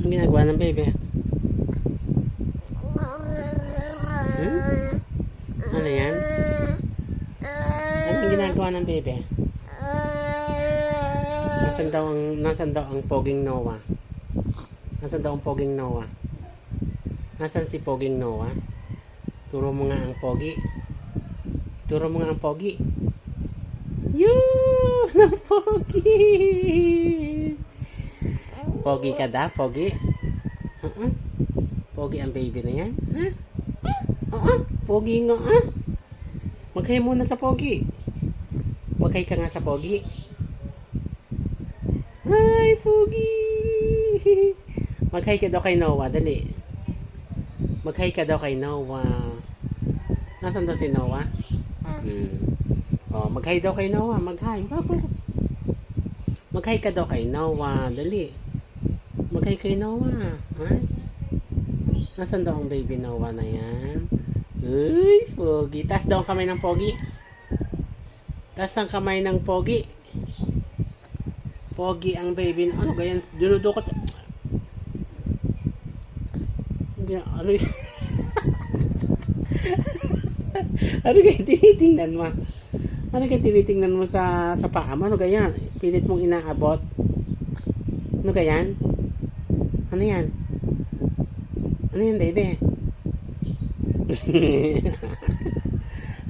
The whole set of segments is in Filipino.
Ang ginagawa ng bebe? Ano yan? Anong ginagawa ng bebe? Nasaan daw ang poging Noah? Nasaan daw ang poging Noah? Nasaan si poging Noah? Turo mo nga ang pogi. Turo mo nga ang pogi. Yun! Ang pogi! Pogi ka da? Pogi? Pogi ang baby na yan? Pogi nga Maghay muna sa pogi. Maghay ka nga sa pogi. Hi, pogi! Maghay ka daw kay Noah, dali. Maghay ka daw kay Noah. Nasaan daw si Noah? Maghay daw kay Noah. Maghay. Maghay ka daw kay Noah. Dali. Maghay kay Noah. Nasaan daw ang baby Noah na yan? Uy, pogi. Taas daw ang kamay ng pogi. Taas ang kamay ng pogi. Pogi ang baby. Ano ganyan? Dinudukot. Ano yun? Ano kaya tinitingnan mo? Ano kaya tinitingnan mo sa paa mo? Ano ganyan? Pilit mong inaabot? Ano ganyan? Ano yan? Ano yan, baby?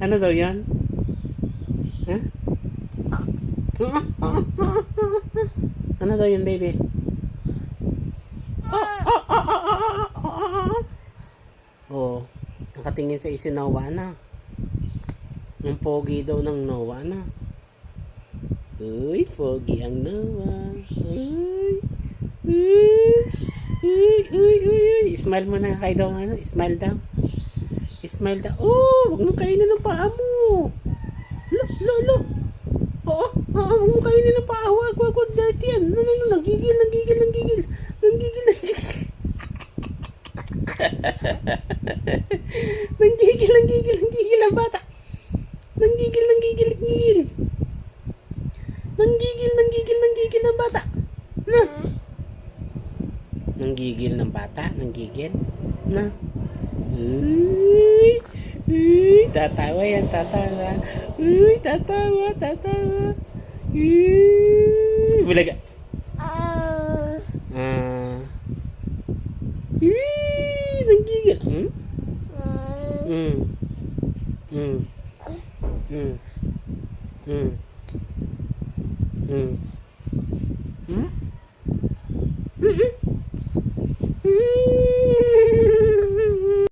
Ano daw yan? Ano daw yan, baby? Nakatingin sa isi Noah na. Ang pogi daw ng Noah na. Uy, pogi ang Noah. Uy. Smile mo na kayo daw. Smile daw. Smile daw. Huwag mo kainin ng paa mo. Lo. Huwag mo kainin ng paa. Huwag. Dati yan. Nanggigil. Nanggigil ang bata. Nanggigil ang bata. Na. Nanggigil ng bata. Na. Uy. Tatawa yan. Uy, tatawa. Uy. Bulaga.